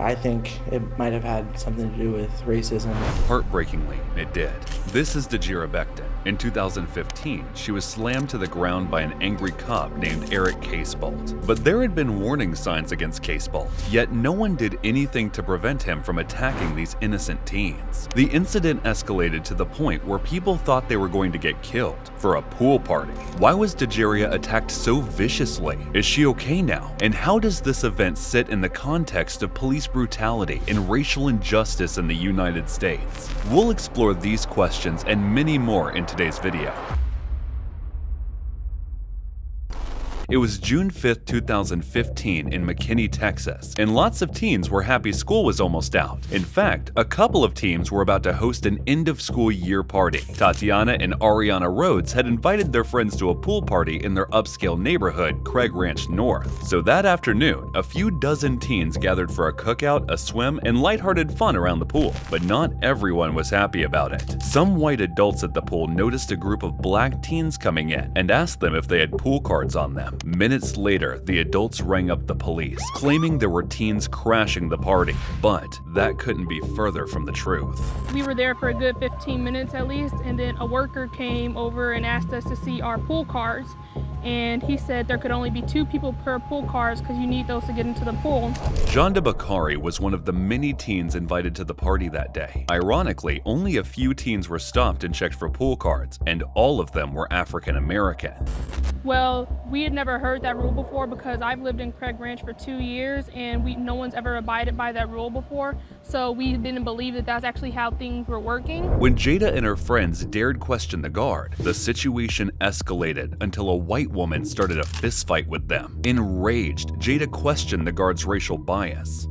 I think it might have had something to do with racism. Heartbreakingly, it did. This is Dajerria Becton. In 2015, she was slammed to the ground by an angry cop named Eric Casebolt. But there had been warning signs against Casebolt, yet no one did anything to prevent him from attacking these innocent teens. The incident escalated to the point where people thought they were going to get killed for a pool party. Why was Dajerria attacked so viciously? Is she okay now? And how does this event sit in the context of police brutality and racial injustice in the United States? We'll explore these questions and many more in today's video. It was June 5th, 2015 in McKinney, Texas, and lots of teens were happy school was almost out. In fact, a couple of teams were about to host an end-of-school year party. Tatiana and Ariana Rhodes had invited their friends to a pool party in their upscale neighborhood, Craig Ranch North. So that afternoon, a few dozen teens gathered for a cookout, a swim, and lighthearted fun around the pool. But not everyone was happy about it. Some white adults at the pool noticed a group of black teens coming in and asked them if they had pool cards on them. Minutes later, the adults rang up the police, claiming there were teens crashing the party. But that couldn't be further from the truth. We were there for a good 15 minutes at least, and then a worker came over and asked us to see our pool cards. And he said there could only be 2 people per pool cards because you need those to get into the pool. John DeBacari was one of the many teens invited to the party that day. Ironically, only a few teens were stopped and checked for pool cards, and all of them were African American. Well, we had never heard that rule before because I've lived in Craig Ranch for 2 years and no one's ever abided by that rule before. So we didn't believe that that's actually how things were working. When Jada and her friends dared question the guard, the situation escalated until a white woman started a fistfight with them. Enraged, Jada questioned the guard's racial bias.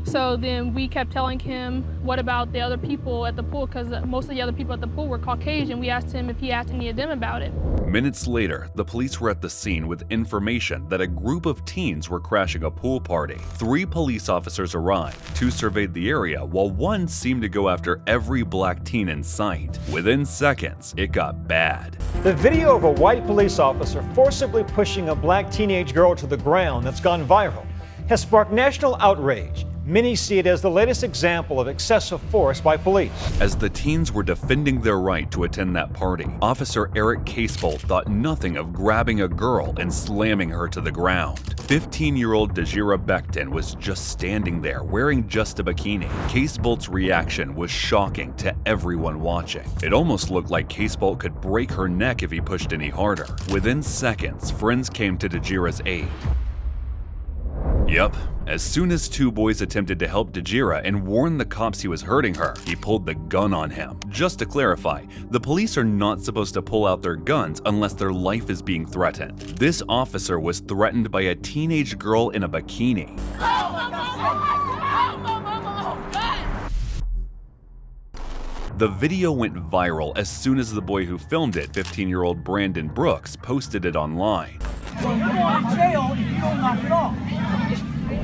So then we kept telling him, what about the other people at the pool? Because most of the other people at the pool were Caucasian. We asked him if he asked any of them about it. Minutes later, the police were at the scene with information that a group of teens were crashing a pool party. 3 police officers arrived. 2 surveyed the area, while 1 seemed to go after every black teen in sight. Within seconds, it got bad. The video of a white police officer forcibly pushing a black teenage girl to the ground that's gone viral has sparked national outrage. Many see it as the latest example of excessive force by police. As the teens were defending their right to attend that party, Officer Eric Casebolt thought nothing of grabbing a girl and slamming her to the ground. 15-year-old Dajerria Becton was just standing there wearing just a bikini. Casebolt's reaction was shocking to everyone watching. It almost looked like Casebolt could break her neck if he pushed any harder. Within seconds, friends came to Dajerria's aid. Yep. As soon as 2 boys attempted to help Dajerria and warn the cops he was hurting her, he pulled the gun on him. Just to clarify, the police are not supposed to pull out their guns unless their life is being threatened. This officer was threatened by a teenage girl in a bikini. The video went viral as soon as the boy who filmed it, 15-year-old Brandon Brooks, posted it online. You're going to jail if you don't knock it off.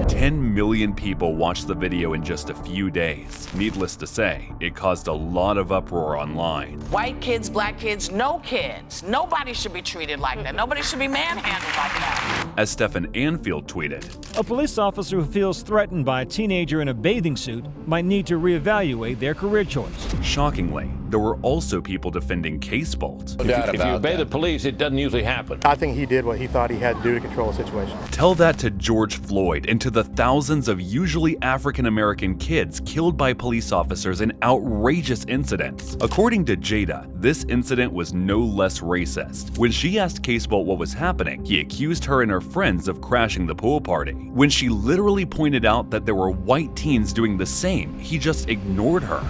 10 million people watched the video in just a few days. Needless to say, it caused a lot of uproar online. White kids, black kids, no kids. Nobody should be treated like that. Nobody should be manhandled like that. As Stephen Anfield tweeted, A police officer who feels threatened by a teenager in a bathing suit might need to reevaluate their career choice. Shockingly, there were also people defending Casebolt. If you obey the police, it doesn't usually happen. I think he did what he thought he had to do to control the situation. Tell that to George Floyd and to the thousands of usually African-American kids killed by police officers in outrageous incidents. According to Jada, this incident was no less racist. When she asked Casebolt what was happening, he accused her and her friends of crashing the pool party. When she literally pointed out that there were white teens doing the same, he just ignored her.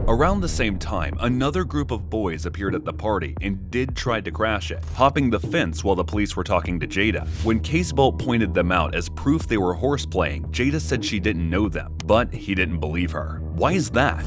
Around the same time, another group of boys appeared at the party and did try to crash it, hopping the fence while the police were talking to Jada. When Casebolt pointed them out as proof they were horseplaying, Jada said she didn't know them, but he didn't believe her. Why is that?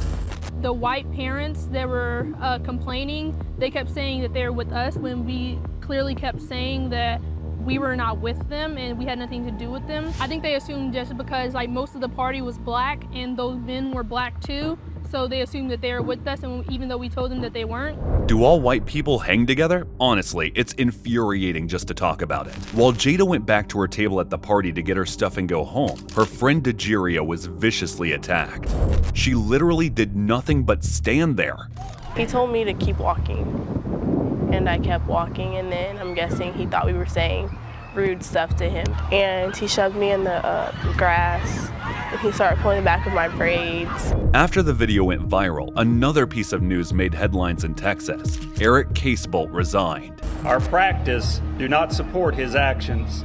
The white parents that were complaining, they kept saying that they're with us when we clearly kept saying that we were not with them and we had nothing to do with them. I think they assumed just because like most of the party was black and those men were black too, so they assumed that they were with us, and even though we told them that they weren't. Do all white people hang together? Honestly, it's infuriating just to talk about it. While Jada went back to her table at the party to get her stuff and go home, her friend Dajerria was viciously attacked. She literally did nothing but stand there. He told me to keep walking, and I kept walking, and then I'm guessing he thought we were saying rude stuff to him, and he shoved me in the grass, and he started pulling the back of my braids. After the video went viral, another piece of news made headlines in Texas. Eric Casebolt resigned. Our practice do not support his actions.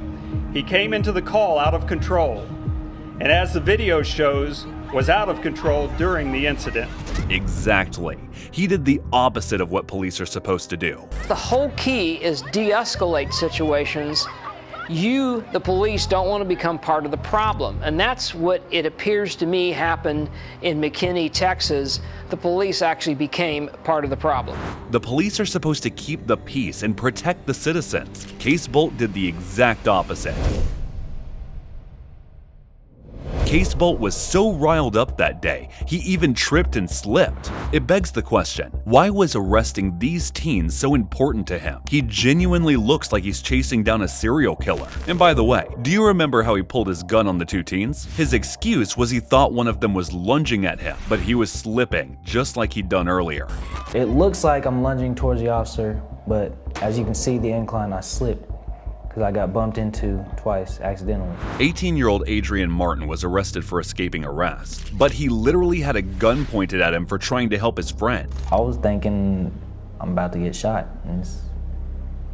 He came into the call out of control, and as the video shows, was out of control during the incident. Exactly. He did the opposite of what police are supposed to do. The whole key is de-escalate situations. You, the police, don't want to become part of the problem. And that's what it appears to me happened in McKinney, Texas. The police actually became part of the problem. The police are supposed to keep the peace and protect the citizens. Casebolt did the exact opposite. Casebolt was so riled up that day, he even tripped and slipped. It begs the question, why was arresting these teens so important to him? He genuinely looks like he's chasing down a serial killer. And by the way, do you remember how he pulled his gun on the two teens? His excuse was he thought one of them was lunging at him, but he was slipping, just like he'd done earlier. It looks like I'm lunging towards the officer, but as you can see the incline, I slipped, because I got bumped into twice accidentally. 18-year-old Adrian Martin was arrested for escaping arrest, but he literally had a gun pointed at him for trying to help his friend. I was thinking I'm about to get shot.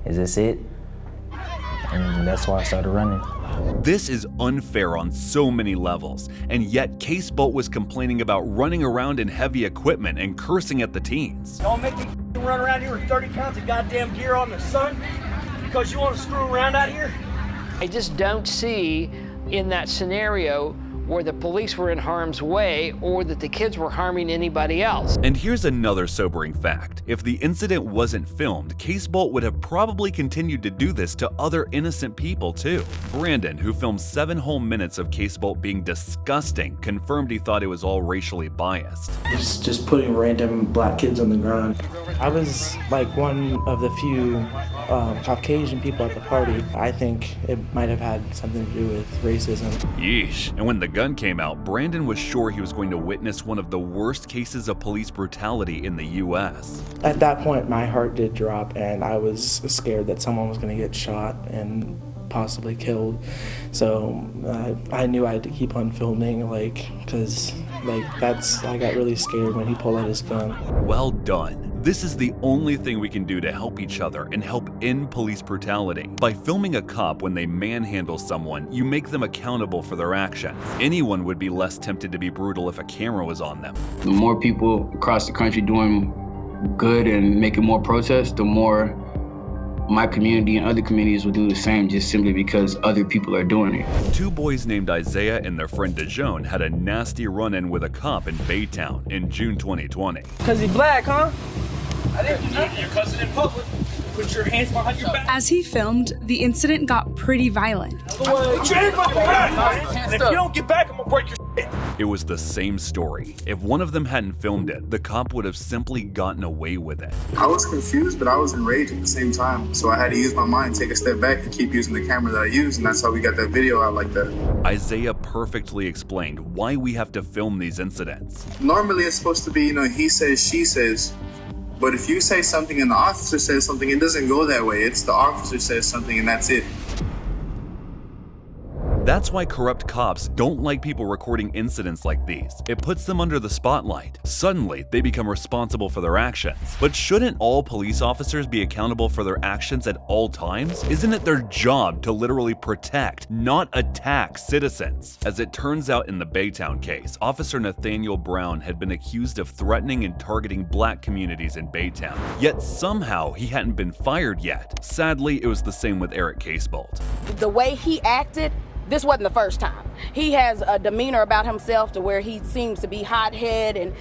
Is this it? And that's why I started running. This is unfair on so many levels, and yet Casebolt was complaining about running around in heavy equipment and cursing at the teens. Y'all make me run around here with 30 pounds of goddamn gear on the sun? Because you want to screw around out here? I just don't see in that scenario where the police were in harm's way or that the kids were harming anybody else. And here's another sobering fact. If the incident wasn't filmed, Casebolt would have probably continued to do this to other innocent people too. Brandon, who filmed 7 whole minutes of Casebolt being disgusting, confirmed he thought it was all racially biased. It's just putting random black kids on the ground. I was like one of the few Caucasian people at the party. I think it might have had something to do with racism. Yeesh. And when the gun came out, Brandon was sure he was going to witness one of the worst cases of police brutality in the U.S. At that point, my heart did drop, and I was scared that someone was going to get shot and possibly killed. So I knew I had to keep on filming, I got really scared when he pulled out his gun. Well done. This is the only thing we can do to help each other and help end police brutality. By filming a cop when they manhandle someone, you make them accountable for their actions. Anyone would be less tempted to be brutal if a camera was on them. The more people across the country doing good and making more protests, the more my community and other communities will do the same, just simply because other people are doing it. 2 boys named Isaiah and their friend Dijon had a nasty run-in with a cop in Baytown in June 2020. Because he's black, huh? I didn't do nothing. Your cousin in public. Put your hands behind your back. As he filmed, the incident got pretty violent. Put your hands behind your back. And if you don't get back, I'm going to break your shit. It was the same story. If one of them hadn't filmed it, the cop would have simply gotten away with it. I was confused, but I was enraged at the same time. So I had to use my mind, take a step back, and keep using the camera that I used, and that's how we got that video out like that. Isaiah perfectly explained why we have to film these incidents. Normally it's supposed to be, he says, she says. But if you say something and the officer says something, it doesn't go that way. It's the officer says something and that's it. That's why corrupt cops don't like people recording incidents like these. It puts them under the spotlight. Suddenly, they become responsible for their actions. But shouldn't all police officers be accountable for their actions at all times? Isn't it their job to literally protect, not attack citizens? As it turns out in the Baytown case, Officer Nathaniel Brown had been accused of threatening and targeting black communities in Baytown. Yet somehow he hadn't been fired yet. Sadly, it was the same with Eric Casebolt. The way he acted, this wasn't the first time. He has a demeanor about himself to where he seems to be hothead, and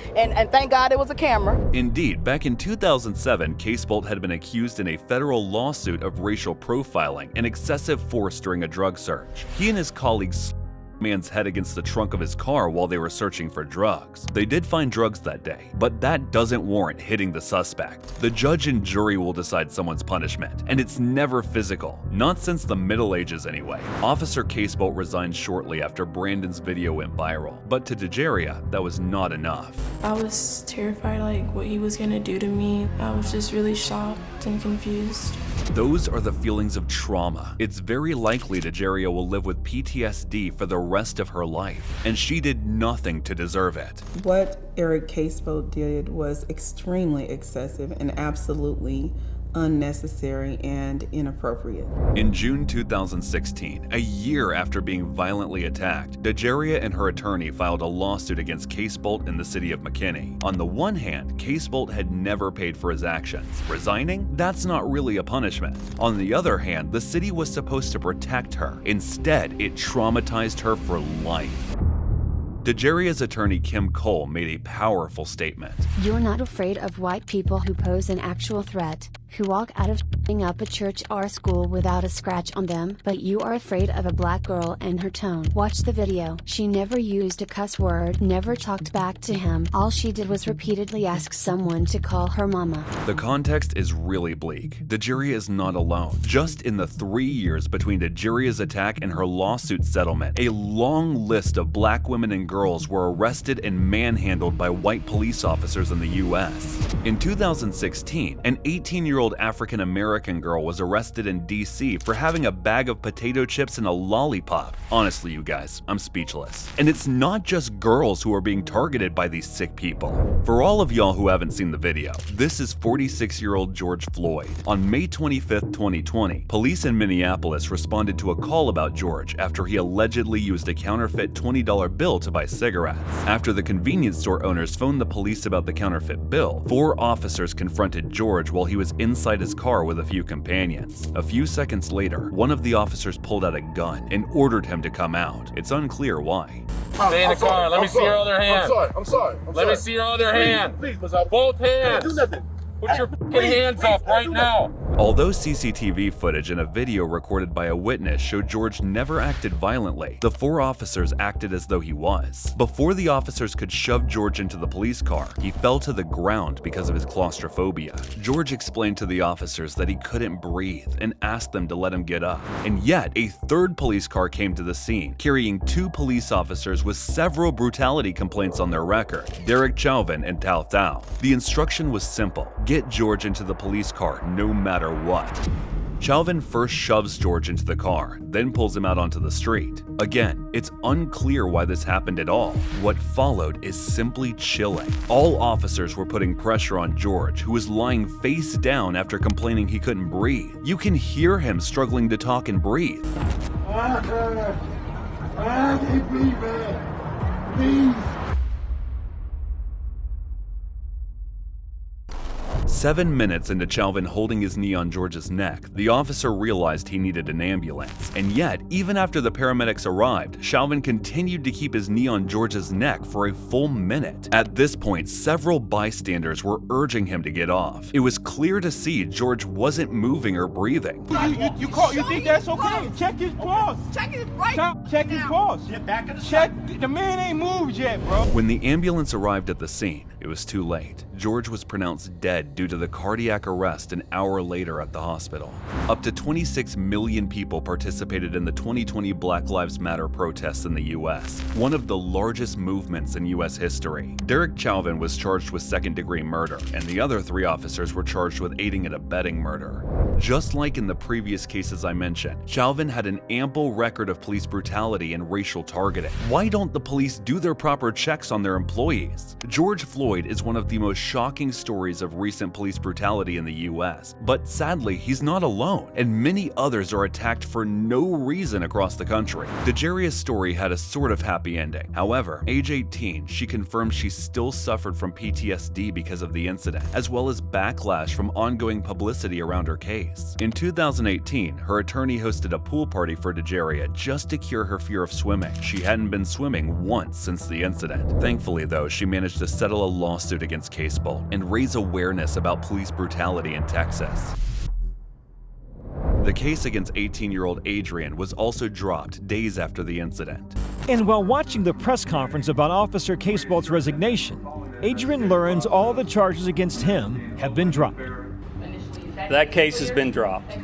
thank God it was a camera. Indeed, back in 2007, Casebolt had been accused in a federal lawsuit of racial profiling and excessive force during a drug search. He and his colleagues man's head against the trunk of his car while they were searching for drugs. They did find drugs that day, but that doesn't warrant hitting the suspect. The judge and jury will decide someone's punishment, and it's never physical, not since the Middle Ages anyway. Officer Casebolt resigned shortly after Brandon's video went viral, but to Dajerria, that was not enough. I was terrified, like what he was gonna do to me. I was just really shocked and confused. Those are the feelings of trauma. It's very likely Dajerria will live with PTSD for the rest of her life, and she did nothing to deserve it. What Eric Casebolt did was extremely excessive and absolutely unnecessary and inappropriate. In June 2016, a year after being violently attacked, Dajerria and her attorney filed a lawsuit against Casebolt in the city of McKinney. On the one hand, Casebolt had never paid for his actions. Resigning? That's not really a punishment. On the other hand, the city was supposed to protect her. Instead, it traumatized her for life. Dajerria's attorney Kim Cole made a powerful statement. You're not afraid of white people who pose an actual threat, who walk out of up a church or a school without a scratch on them, but you are afraid of a black girl and her tone. Watch the video. She never used a cuss word, never talked back to him. All she did was repeatedly ask someone to call her mama. The context is really bleak. Dajerria is not alone. Just in the 3 years between Dajerria's attack and her lawsuit settlement, a long list of black women and girls were arrested and manhandled by white police officers in the U.S. In 2016, an 18-year-old African-American girl was arrested in D.C. for having a bag of potato chips and a lollipop. Honestly, you guys, I'm speechless. And it's not just girls who are being targeted by these sick people. For all of y'all who haven't seen the video, this is 46-year-old George Floyd. On May 25, 2020, police in Minneapolis responded to a call about George after he allegedly used a counterfeit $20 bill to buy cigarettes. After the convenience store owners phoned the police about the counterfeit bill, 4 officers confronted George while he was inside his car with a few companions. A few seconds later, one of the officers pulled out a gun and ordered him to come out. It's unclear why. Stay in the car. Let me see your other hand. I'm sorry. Let me see your other hand. Please, both hands. Do nothing. Put your fucking hands up right now. Although CCTV footage and a video recorded by a witness showed George never acted violently, the 4 officers acted as though he was. Before the officers could shove George into the police car, he fell to the ground because of his claustrophobia. George explained to the officers that he couldn't breathe and asked them to let him get up. And yet, a 3rd police car came to the scene, carrying 2 police officers with several brutality complaints on their record, Derek Chauvin and Tao Thao. The instruction was simple: get George into the police car no matter what. Chauvin first shoves George into the car, then pulls him out onto the street. Again, it's unclear why this happened at all. What followed is simply chilling. All officers were putting pressure on George, who was lying face down after complaining he couldn't breathe. You can hear him struggling to talk and breathe. Please. 7 minutes into Chauvin holding his knee on George's neck, the officer realized he needed an ambulance. And yet, even after the paramedics arrived, Chauvin continued to keep his knee on George's neck for a full minute. At this point, several bystanders were urging him to get off. It was clear to see George wasn't moving or breathing. You think that's okay? Check his pulse. Check his Check his pulse. Check. The man ain't moved yet, bro. When the ambulance arrived at the scene, it was too late. George was pronounced dead due to the cardiac arrest an hour later at the hospital. Up to 26 million people participated in the 2020 Black Lives Matter protests in the US, one of the largest movements in US history. Derek Chauvin was charged with second-degree murder, and the other 3 officers were charged with aiding and abetting murder. Just like in the previous cases I mentioned, Chauvin had an ample record of police brutality and racial targeting. Why don't the police do their proper checks on their employees? George Floyd is one of the most shocking stories of recent police brutality in the US, but sadly, he's not alone, and many others are attacked for no reason across the country. Dajerria's story had a sort of happy ending. However, age 18, she confirmed she still suffered from PTSD because of the incident, as well as backlash from ongoing publicity around her case. In 2018, her attorney hosted a pool party for Dajerria just to cure her fear of swimming. She hadn't been swimming once since the incident. Thankfully, though, she managed to settle a lawsuit against Casebolt and raise awareness about police brutality in Texas. The case against 18-year-old Adrian was also dropped days after the incident. And while watching the press conference about Officer Casebolt's resignation, Adrian learns all the charges against him have been dropped. That case has been dropped.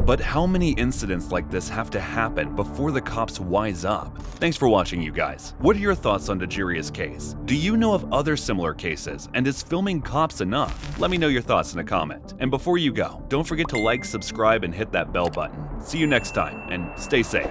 But how many incidents like this have to happen before the cops wise up? Thanks for watching, you guys. What are your thoughts on Dajerria's case? Do you know of other similar cases, and is filming cops enough? Let me know your thoughts in a comment. And before you go, don't forget to like, subscribe, and hit that bell button. See you next time, and stay safe.